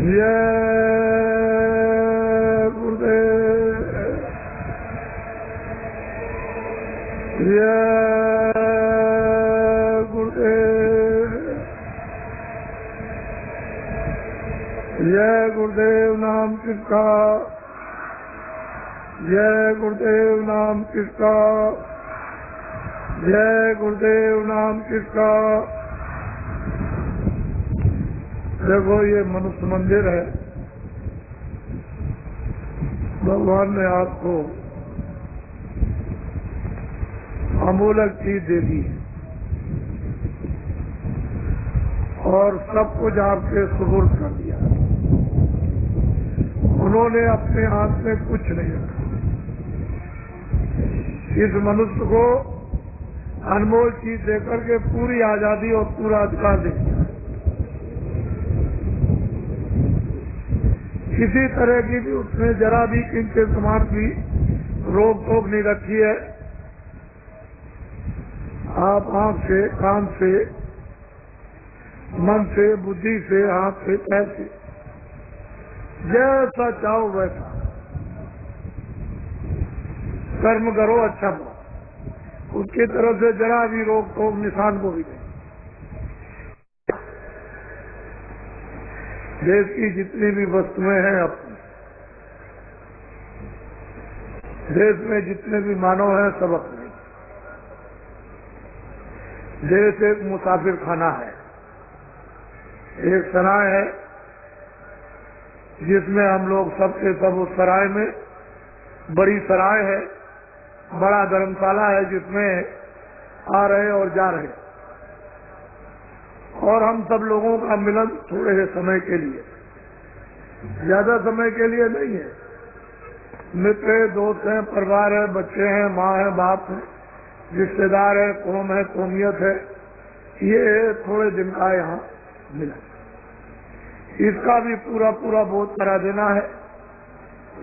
जय गुरुदेव, जय गुरुदेव, जय गुरुदेव नाम किसका, जय गुरुदेव नाम किसका, जय गुरुदेव नाम किसका। देखो ये मनुष्य मंदिर है, भगवान ने आपको अमूलक चीज दे दी और सब कुछ आपके सुपुर्द कर दिया। उन्होंने अपने हाथ में कुछ नहीं रखा। इस मनुष्य को अनमोल चीज देकर के पूरी आजादी और पूरा अधिकार दे दिया। किसी तरह की भी उसने जरा भी किंचित समान की रोक टोक नहीं रखी है। आप आंख से, कान से, मन से, बुद्धि से, हाथ से, पैर से जैसा चाहो वैसा कर्म करो, अच्छा करो। उसकी तरफ से जरा भी रोक टोक निशान को भी नहीं। देश की जितनी भी वस्तुएं हैं, अपनी देश में जितने भी मानव हैं, सब अपने। देश एक मुसाफिर खाना है, एक सराय है जिसमें हम लोग सबके सब उस सराय में, बड़ी सराय है, बड़ा धर्मशाला है जिसमें आ रहे और जा रहे, और हम सब लोगों का मिलन थोड़े से समय के लिए, ज्यादा समय के लिए नहीं है। मित्र है, दोस्त हैं, परिवार है, बच्चे हैं, माँ है, बाप है, रिश्तेदार है, कौम है, कौमियत है, ये थोड़े दिन का यहाँ मिलन। इसका भी पूरा पूरा बोध करा देना है।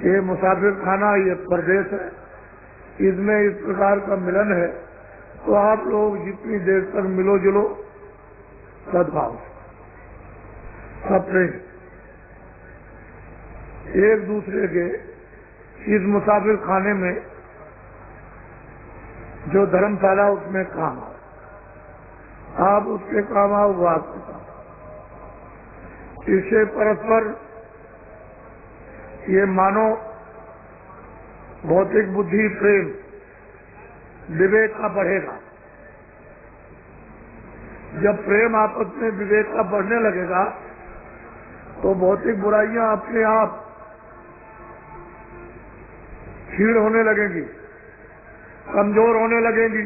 ये मुसाफिर खाना, ये परदेश है, इसमें इस प्रकार का मिलन है। तो आप लोग जितनी देर तक मिलो जुलो सद्भाव, सब प्रेम, एक दूसरे के इस मुसाफिर खाने में जो धर्मशाला उसमें काम आओ, आप उसके काम आओ, वो आपके काम। इससे परस्पर ये मानो भौतिक बुद्धि, प्रेम, विवेक का बढ़ेगा। जब प्रेम आपस में विवेक का बढ़ने लगेगा तो भौतिक बुराइयां अपने आप क्षीण होने लगेंगी, कमजोर होने लगेंगी।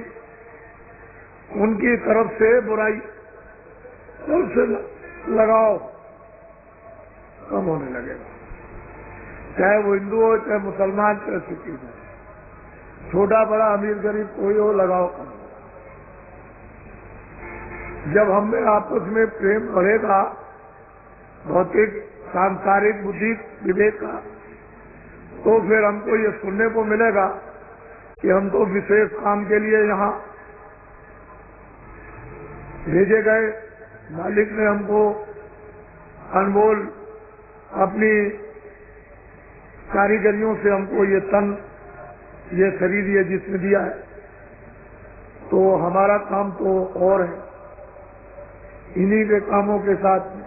उनकी तरफ से बुराई से लगाओ कम होने लगेगा। चाहे वो हिंदू हो, चाहे मुसलमान, चाहे सिख हो, छोटा बड़ा, अमीर गरीब कोई हो, लगाओ कम। जब हमें आपस में प्रेम बढ़ेगा, भौतिक सांसारिक बुद्धि विवेक का, तो फिर हमको ये सुनने को मिलेगा कि हम तो विशेष काम के लिए यहाँ भेजे गए। मालिक ने हमको अनमोल अपनी कारीगरियों से हमको ये तन, ये शरीर, ये जिस्म दिया है, तो हमारा काम तो और है इन्हीं के कामों के साथ में।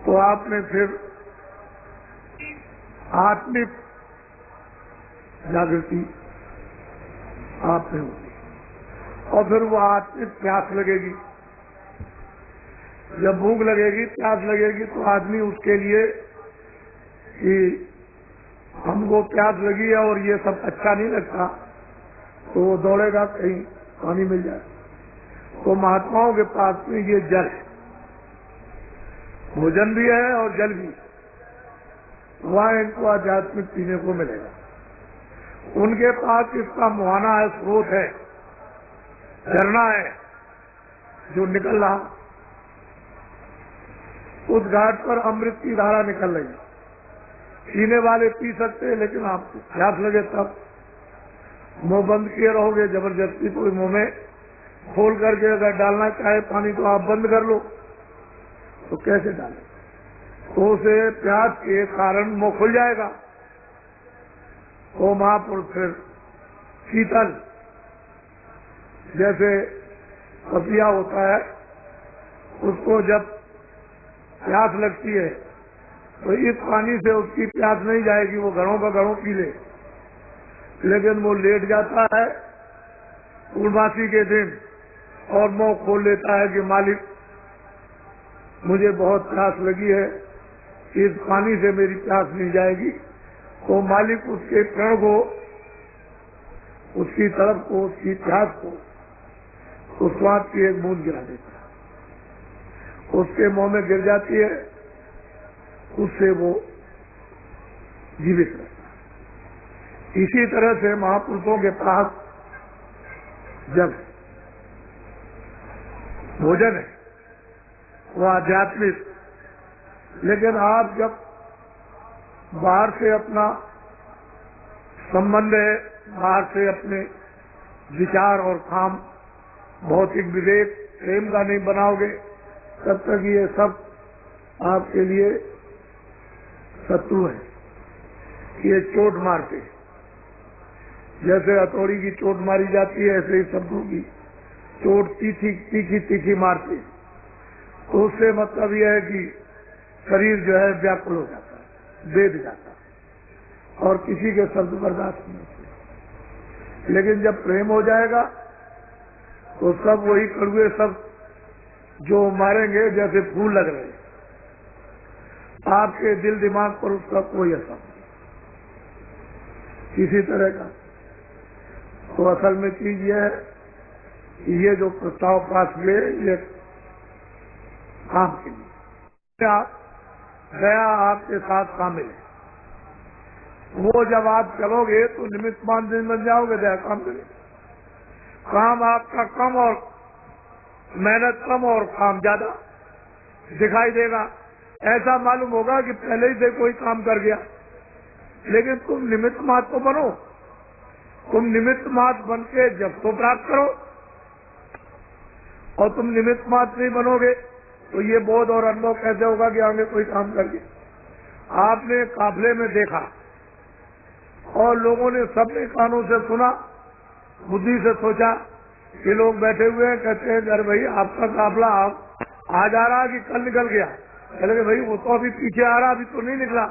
तो आपने फिर आत्मिक जागृति आपने होगी और फिर वो आत्मिक प्यास लगेगी। जब भूख लगेगी, प्यास लगेगी, तो आदमी उसके लिए कि हमको प्यास लगी है और ये सब अच्छा नहीं लगता, तो वो दौड़ेगा कहीं पानी मिल जाए। तो महात्माओं के पास में ये जल है, भोजन भी है और जल भी, वहाँ इनको आध्यात्मिक पीने को मिलेगा। उनके पास इसका मुहाना है, स्रोत है, झरना है जो निकल रहा। उस घाट पर अमृत की धारा निकल रही। पीने वाले पी सकते हैं, लेकिन आपको प्यास लगे तब। मुंह बंद किए रहोगे, जबरदस्ती कोई मुंह में खोल करके अगर डालना चाहे पानी तो आप बंद कर लो, तो कैसे डालें? तो उसे प्यास के कारण मुंह खुल जाएगा। तो महापुरुष फिर शीतल, जैसे पपिया होता है, उसको जब प्यास लगती है तो इस पानी से उसकी प्यास नहीं जाएगी, वो घड़ों का घड़ों पी ले। लेकिन वो लेट जाता है पूर्णमासी के दिन और मुंह खोल लेता है कि मालिक मुझे बहुत प्यास लगी है, इस पानी से मेरी प्यास नहीं जाएगी। तो मालिक उसके प्रण को, उसकी तड़प को, उसकी प्यास को उस स्वाद की एक बूंद गिरा देता है, उसके मुंह में गिर जाती है, उससे वो जीवित रहता है। इसी तरह से महापुरुषों के पास जब भोजन है वो आध्यात्मिक, लेकिन आप जब बाहर से अपना संबंध है, बाहर से अपने विचार और काम भौतिक विवेक प्रेम का नहीं बनाओगे, तब तक ये सब आपके लिए शत्रु है। ये चोट मारते, जैसे हथौड़ी की चोट मारी जाती है, ऐसे ही शत्रु की चोट तीखी तीखी तीखी मारते। तो उससे मतलब यह है कि शरीर जो है व्याकुल हो जाता है, बेद जाता है और किसी के शब्द बर्दाश्त नहीं होते। लेकिन जब प्रेम हो जाएगा तो सब वही कड़वे सब जो मारेंगे जैसे फूल लग रहे हैं, आपके दिल दिमाग पर उसका कोई असर नहीं किसी तरह का। तो असल में चीज यह है कि ये जो प्रस्ताव पास हुए ये काम के लिए, आप दया आपके साथ शामिल है। वो जब आप चलोगे तो निमित्त मान दिन बन जाओगे, दया काम करें। काम आपका कम और मेहनत कम और काम ज्यादा दिखाई देगा। ऐसा मालूम होगा कि पहले ही से कोई काम कर गया, लेकिन तुम निमित्त मात्र तो बनो। तुम निमित्त मात्र बन के जब तो प्राप्त करो, और तुम निमित्त मात्र नहीं बनोगे तो ये बोध और अनुभव कैसे होगा कि आगे कोई काम कर गया। आपने काफले में देखा और लोगों ने सबने कानों से सुना, बुद्धि से सोचा कि लोग बैठे हुए हैं, कहते हैं अरे भाई आपका काफला आ जा रहा कि कल निकल गया। कह लगे भाई वो तो अभी पीछे आ रहा, अभी तो नहीं निकला।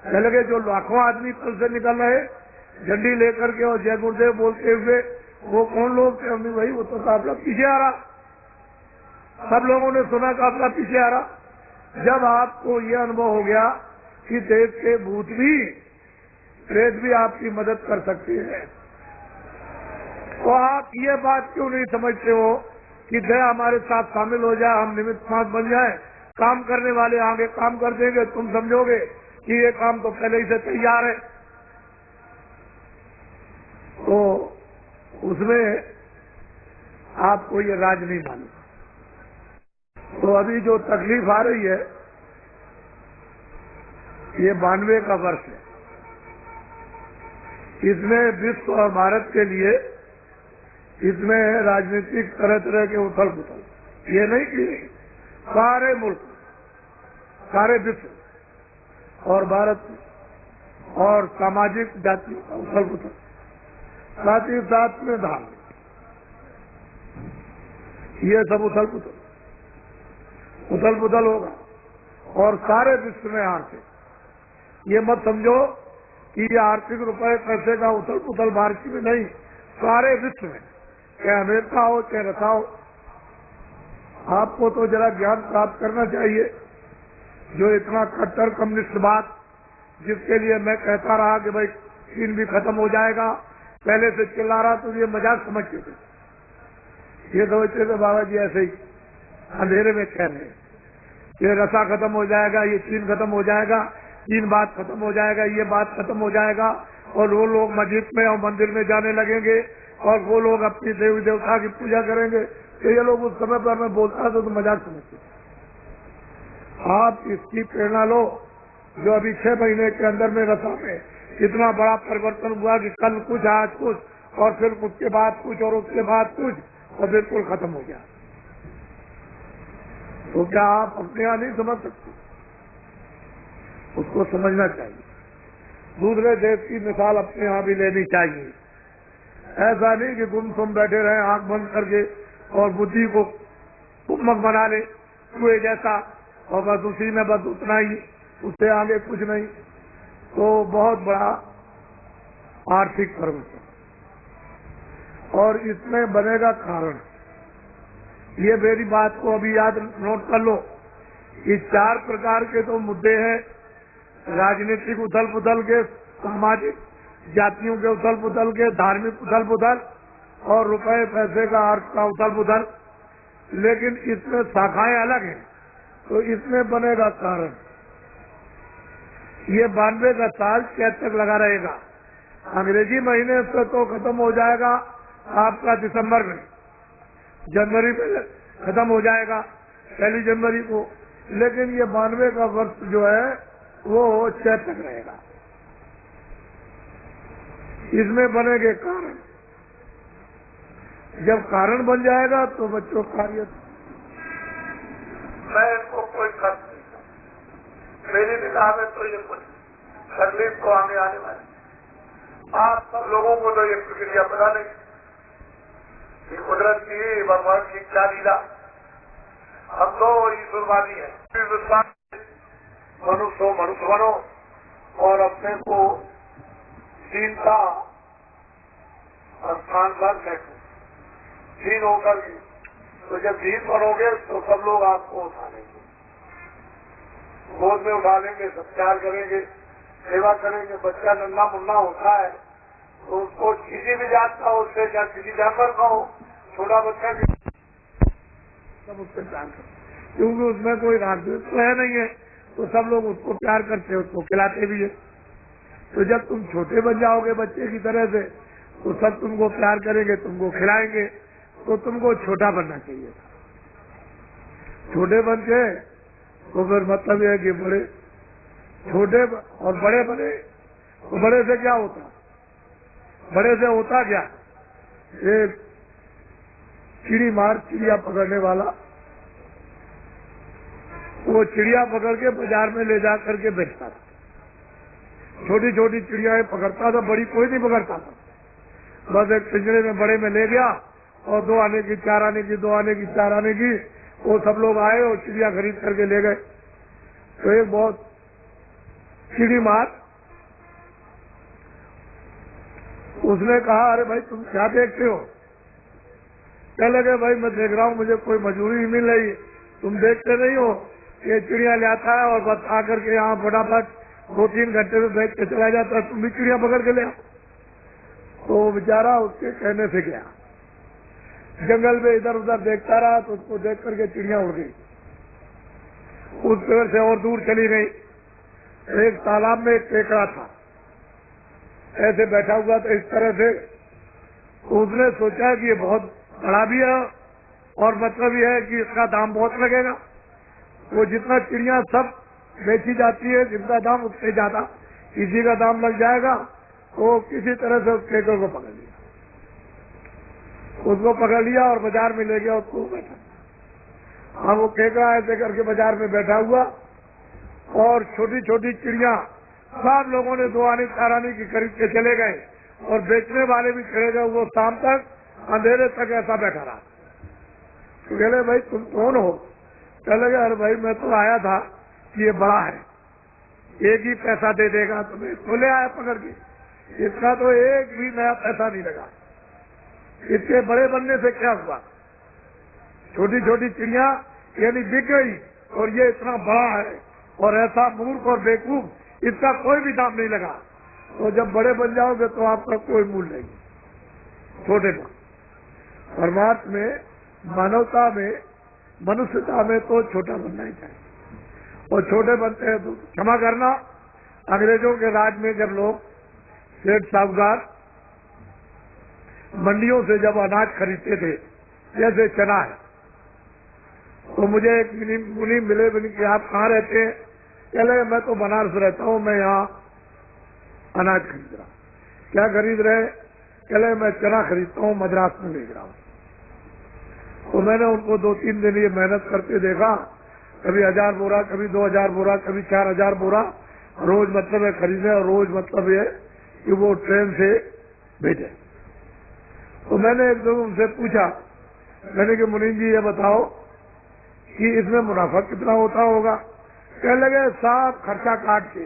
कह लगे जो लाखों आदमी कल से निकल रहे झंडी लेकर के और जय गुरुदेव बोलते हुए, वो कौन लोग थे? हमने भाई वो तो काफला पीछे आ रहा। सब लोगों ने सुना काफला पीछे आ रहा। जब आपको ये अनुभव हो गया कि देश के भूत भी प्रेत भी आपकी मदद कर सकते हैं, तो आप ये बात क्यों नहीं समझते हो कि दया हमारे साथ शामिल हो जाए, हम निमित्त मात्र बन जाए, काम करने वाले आगे काम कर देंगे। तुम समझोगे कि ये काम तो पहले ही से तैयार है। तो उसमें आपको ये राज नहीं मालूम। तो अभी जो तकलीफ आ रही है ये 92 का वर्ष है। इसमें विश्व और भारत के लिए इसमें राजनीतिक तरह तरह के उथल पुथल, ये नहीं कि सारे मुल्क, सारे विश्व और भारत और सामाजिक जाति का उथल पुथल, साथ ही साथ में धार्मिक, ये सब उथल पुथल होगा और सारे विश्व में आर्थिक। ये मत समझो कि ये आर्थिक रुपए पैसे का उथल पुथल भारत में नहीं, सारे विश्व में, चाहे अमेरिका हो चाहे रसा हो। आपको तो जरा ज्ञान प्राप्त करना चाहिए। जो इतना कट्टर कम्युनिस्टवाद, जिसके लिए मैं कहता रहा कि भाई चीन भी खत्म हो जाएगा, पहले से चिल्ला रहा तो ये मजाक समझते थे। ये समझते थे बाबा जी ऐसे ही अंधेरे में कह रहे हैं, ये रसा खत्म हो जाएगा, ये चीन खत्म हो जाएगा, चीन बात खत्म हो जाएगा, ये बात खत्म हो जाएगा, और वो लोग मस्जिद में और मंदिर में जाने लगेंगे और वो लोग अपनी देवी देवता की पूजा करेंगे। तो ये लोग उस समय पर मैं बोलता था तो मजाक समझते। आप इसकी प्रेरणा लो। जो अभी 6 महीने के अंदर में रसा में इतना बड़ा परिवर्तन हुआ कि कल कुछ आज कुछ और फिर उसके बाद कुछ और उसके बाद कुछ और बिल्कुल खत्म हो गया। तो क्या आप अपने यहाँ नहीं समझ सकते? उसको समझना चाहिए। दूसरे देश की मिसाल अपने यहाँ भी लेनी चाहिए। ऐसा नहीं कि गुमसुम बैठे रहे आंख बंद करके और बुद्धि को कुम्मक बना ले कुएं जैसा, और बस उसी में बस उतना ही, उससे आगे कुछ नहीं, तो बहुत बड़ा आर्थिक परिवर्तन। और इसमें बनेगा कारण, ये मेरी बात को अभी याद नोट कर लो कि 4 प्रकार के तो मुद्दे हैं, राजनीतिक उथल पुथल के, सामाजिक जातियों के उथल पुथल के, धार्मिक उथल पुथल और रुपए पैसे का अर्थ का उथल पुथल, लेकिन इसमें शाखाएं अलग हैं। तो इसमें बनेगा कारण। ये 92 का साल कैद तक लगा रहेगा। अंग्रेजी महीने से तो खत्म हो जाएगा आपका दिसंबर में, जनवरी में खत्म हो जाएगा 1 जनवरी को, लेकिन ये 92 का वर्ष जो है वो चैत तक रहेगा। इसमें बनेंगे कारण। जब कारण बन जाएगा तो बच्चों कार्य, मैं इनको कोई खर्च नहीं, मेरी निगाह में तो ये कुछ तकलीफ तो आने वाली। आप सब लोगों को तो ये प्रक्रिया पता नहीं कि कुदरत की, भगवान की क्या लीला। हम तो ईश्वरवादी है, मनुष्य मनुष्य बनो और अपने को दीनता स्थान पर बैठो, दीन होकर भी। तो जब दीन बनोगे तो सब लोग आपको उठा लेंगे, गोद में उठा लेंगे, सत्कार करेंगे, सेवा करेंगे। बच्चा नन्हा मुन्ना होता है तो उसको किसी भी जात का, उससे या किसी जानवर का हो, छोटा बच्चा भी सब उससे प्यार करते, क्योंकि उसमें कोई राजद्वेष तो है नहीं है, तो सब लोग उसको प्यार करते हैं, उसको खिलाते भी है। तो जब तुम छोटे बन जाओगे बच्चे की तरह से, तो सब तुमको प्यार करेंगे, तुमको खिलाएंगे। तो तुमको छोटा बनना चाहिए। छोटे बन के तो फिर मतलब यह है कि बड़े, छोटे और बड़े बने, तो बड़े से क्या होता, बड़े से होता क्या, एक चिड़ी मार चिड़िया पकड़ने वाला, वो चिड़िया पकड़ के बाजार में ले जा करके बेचता था। छोटी छोटी चिड़ियाएं पकड़ता था, बड़ी कोई नहीं पकड़ता था। बस एक पिंजरे में बड़े में ले गया और 2 आने की, 4 आने की, 2 आने की, 4 आने की, वो सब लोग आए और चिड़िया खरीद करके ले गए। तो एक बहुत चिड़ी मार, उसने कहा, अरे भाई तुम क्या देखते हो? कह लगे, भाई मैं देख रहा हूँ, मुझे कोई मजदूरी नहीं मिल रही, तुम देखते नहीं हो ये चिड़िया लाता है और बस आकर के यहाँ फटाफट 2-3 घंटे में बैठ के चला जाता है, तुम भी चिड़िया पकड़ के ले आओ। तो बेचारा उसके कहने से गया, जंगल में इधर उधर देखता रहा, तो उसको देख करके चिड़िया उड़ गई, उस पेड़ से और दूर चली गई। एक तालाब में एक केकड़ा था, ऐसे बैठा हुआ था इस तरह से। तो उसने सोचा कि ये बहुत बड़ा भी है और मतलब ये है कि इसका दाम बहुत लगेगा। वो जितना चिड़िया सब बेची जाती है, जिनका दाम उससे ज्यादा किसी का दाम लग जाएगा। तो किसी तरह से उस केकड़े को पकड़ लिया, उसको पकड़ लिया और बाजार में ले गया, उसको बैठा। हाँ, वो केकड़ा ऐसे करके बाजार में बैठा हुआ और छोटी छोटी चिड़िया सब लोगों ने 2 आने 4 आने की खरीद के चले गए और बेचने वाले भी चले गए। वो शाम तक अंधेरे तक ऐसा बैठा रहा। तो कहले, भाई तुम कौन हो? कह लगे, अरे भाई मैं तो आया था कि ये बड़ा है, एक ही पैसा दे देगा, तो मैं तो ले आया पकड़ के, इसका तो एक भी नया पैसा नहीं लगा। इसके बड़े बनने से क्या हुआ? छोटी छोटी चिड़िया यानी बिक गई और ये इतना बड़ा है और ऐसा मूर्ख और बेवकूफ, इसका कोई भी दाम नहीं लगा। तो जब बड़े बन जाओगे तो आपका कोई मूल्य नहीं, छोटे बन। परमात्मा में, मानवता में, मनुष्यता में तो छोटा बनना ही चाहिए। और छोटे बनते हैं तो क्षमा करना, अंग्रेजों के राज में जब लोग सेठ साहूकार मंडियों से जब अनाज खरीदते थे, जैसे चना है, तो मुझे एक मुनि मिले कि आप कहाँ रहते हैं? कह लगे, मैं तो बनारस रहता हूँ, मैं यहाँ अनाज खरीद रहा। क्या खरीद रहे? कह लगे, मैं चना खरीदता हूँ, मद्रास में भेज रहा हूँ। तो मैंने उनको 2-3 दिन ये मेहनत करते देखा, कभी 1000 बोरा, कभी 2000 बोरा, कभी 4000 बोरा, रोज मतलब है खरीदे और रोज मतलब ये कि वो ट्रेन से भेजे। तो मैंने एक दो उनसे पूछा, मैंने कि मुनीम जी ये बताओ कि इसमें मुनाफा कितना होता होगा। कहने लगे सब खर्चा काट के,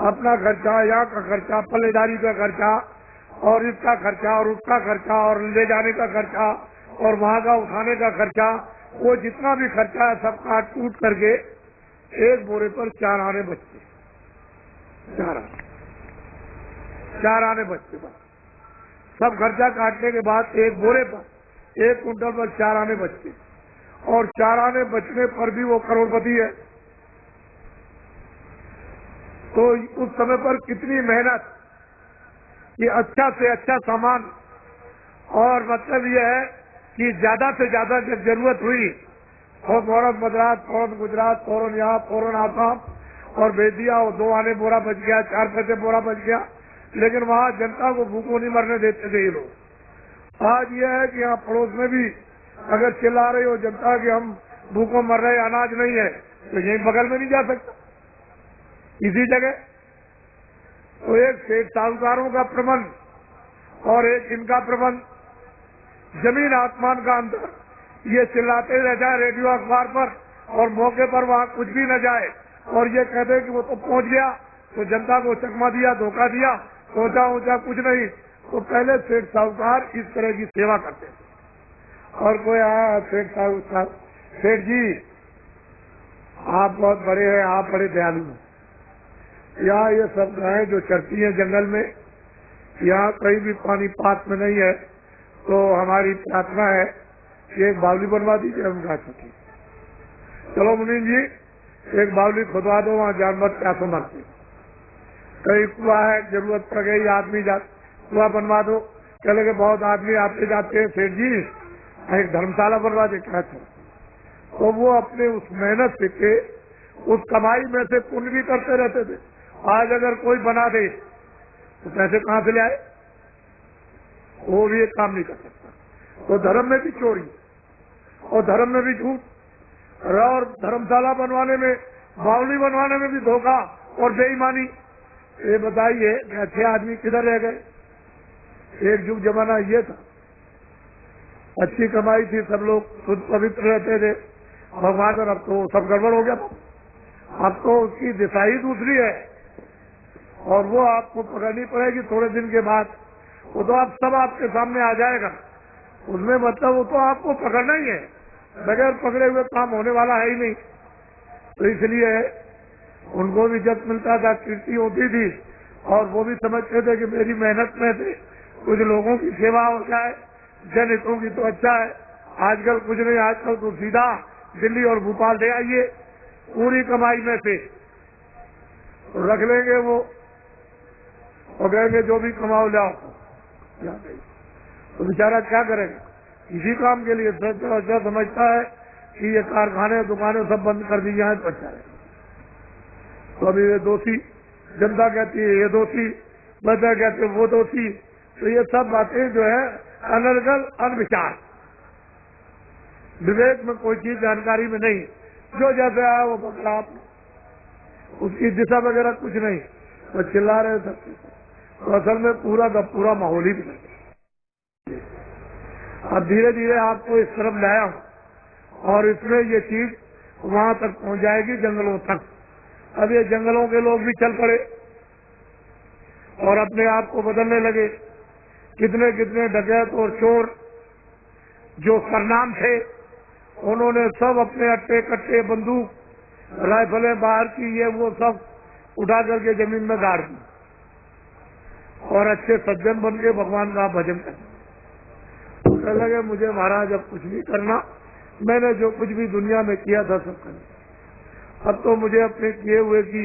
अपना खर्चा, यहाँ का खर्चा, पल्लेदारी का खर्चा और इसका खर्चा और उसका खर्चा और ले जाने का खर्चा और वहाँ का उठाने का खर्चा, वो जितना भी खर्चा है सब काट कूट करके एक बोरे पर 4 आने बचते, 4 आने बचते बस। सब खर्चा काटने के बाद एक बोरे पर 1 कुंटल पर 4 आने बचते, और 4 आने बचने पर भी वो करोड़पति है। तो उस समय पर कितनी मेहनत, कि अच्छा से अच्छा सामान, और मतलब यह है कि ज्यादा से ज्यादा जब जरूरत हुई और फौरन मद्रास, फौरन गुजरात, फौरन यहाँ, फौरन आसाम और भेज दिया, और 2 आने बोरा बच गया, 4 पैसे बोरा बच गया। लेकिन वहाँ जनता को भूखों नहीं मरने देते थे ये लोग। आज यह है कि यहाँ पड़ोस में भी अगर चिल्ला रही हो जनता कि हम भूखों मर रहे, अनाज नहीं है, तो यहीं बगल में नहीं जा सकता, इसी जगह। तो एक सेठ साहूकारों का प्रबंध और एक इनका प्रबंध, जमीन आसमान का अंतर। ये चिल्लाते रह जाए रेडियो अखबार पर और मौके पर वहाँ कुछ भी न जाए, और ये कहते कि वो तो पहुँच गया, तो जनता को चकमा दिया, धोखा दिया, सोचा ऊंचा कुछ नहीं। तो पहले सेठ साहूकार इस तरह की सेवा करते थे। और कोई आया, सेठ साहूकार, सेठ जी आप बहुत बड़े हैं, आप बड़े दयालु हैं। यहाँ ये सब गायें जो चरती हैं जंगल में, यहाँ कहीं भी पानी पात में नहीं है, तो हमारी प्रार्थना है कि एक बावली बनवा दीजिए, हम गा सकें। चलो मुनीम जी, एक बावली खुदवा दो, वहाँ जानवर प्यासे मरते। कहीं कुआ है, जरूरत पड़ गई, आदमी कुआ बनवा दो। चले गए, बहुत आदमी आते जाते हैं, सेठ जी एक धर्मशाला बनवा दे, क्या चलो। तो वो अपने उस मेहनत से, उस कमाई में से पुण्य भी करते रहते थे। आज अगर कोई बना दे तो पैसे कहाँ से ले आए, वो भी एक काम नहीं कर सकता। तो धर्म में भी चोरी और धर्म में भी झूठ, और धर्मशाला बनवाने में, बावली बनवाने में भी धोखा और बेईमानी। ये बताइए कि अच्छे आदमी किधर रह गए। एक युग जमाना ये था, अच्छी कमाई थी, सब लोग शुद्ध पवित्र रहते थे भगवान, और अब तो सब गड़बड़ हो गया। अब तो उसकी दिशा ही दूसरी है, और वो आपको पकड़नी पड़ेगी थोड़े दिन के बाद। वो तो आप सब आपके सामने आ जाएगा, उसमें मतलब वो तो आपको पकड़ना ही है, बगैर पकड़े हुए काम होने वाला है ही नहीं। तो इसलिए उनको भी इज्जत मिलता था, कीर्ति होती थी, और वो भी समझते थे कि मेरी मेहनत में से कुछ लोगों की सेवा हो जाए, जनहितों की तो अच्छा है। आजकल कुछ नहीं, आजकल तो सीधा दिल्ली और भोपाल ले आइए, पूरी कमाई में से तो रख लेंगे वो, और कहेंगे जो भी कमाओ लाओ। तो बेचारा क्या करेगा, इसी काम के लिए अच्छा समझता है कि ये कारखाने दुकानें सब बंद कर दी जाए तो अच्छा है। तो अभी ये दोषी, जनता कहती है ये दोषी, बच्चा कहते वो दोषी। तो ये सब बातें जो है अनर्गल, अनविचार, विवेक में कोई चीज जानकारी में नहीं, जो जैसे आया वो पकड़ा आपने, उसकी दिशा वगैरह कुछ नहीं, वो चिल्ला रहे सब। तो असल में पूरा का पूरा माहौल ही बदल गया। अब धीरे धीरे आपको इस तरफ लाया हूँ, और इसमें ये चीज वहां तक पहुंच जाएगी, जंगलों तक। अब ये जंगलों के लोग भी चल पड़े और अपने आप को बदलने लगे। कितने कितने डकैत और चोर जो सरनाम थे, उन्होंने सब अपने अट्टे कट्टे, बंदूक, राइफलें बाहर की, ये वो सब उठा करके जमीन में गाड़ दी, और अच्छे सज्जन बन के भगवान का भजन करते। कहने लगे मुझे महाराज अब कुछ नहीं करना, मैंने जो कुछ भी दुनिया में किया था सब करना, अब तो मुझे अपने किए हुए की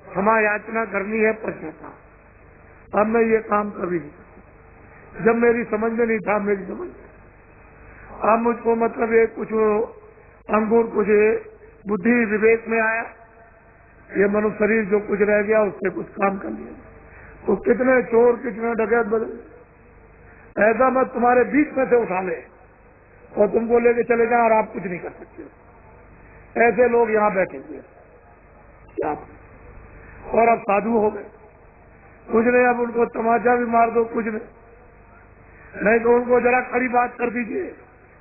क्षमा याचना करनी है, पश्चाताप। अब मैं ये काम कभी नहीं करता, जब मेरी समझ में नहीं था, मेरी समझ में अब मुझको मतलब ये कुछ अंकुर, कुछ बुद्धि विवेक में आया, ये मनुष्य शरीर जो कुछ रह गया उससे कुछ काम कर लिया। तो कितने चोर, कितने डकैत बदले, ऐसा मत तुम्हारे बीच में से उठा ले और तुमको लेके चले जाए और आप कुछ नहीं कर सकते। ऐसे लोग यहाँ बैठे हुए क्या, और अब साधु हो गए। कुछ नहीं, अब उनको तमाचा भी मार दो, कुछ नहीं तो उनको जरा कड़ी बात कर दीजिए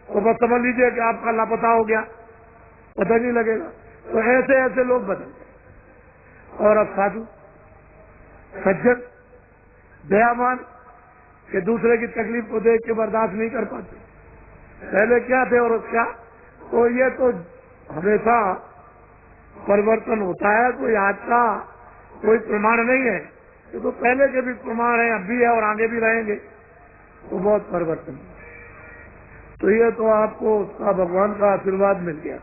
तो बस समझ लीजिए कि आपका लापता हो गया, पता नहीं लगेगा। तो ऐसे ऐसे लोग बदल गए। और अब साधु सज्जन दयावान कि दूसरे की तकलीफ को देख के बर्दाश्त नहीं कर पाते। पहले क्या थे और क्या, तो ये तो हमेशा परिवर्तन होता है, कोई आज का कोई प्रमाण नहीं है। ये तो पहले के भी प्रमाण है, अब भी है और आगे भी रहेंगे। तो बहुत परिवर्तन। तो ये तो आपको उसका भगवान का आशीर्वाद मिल गया।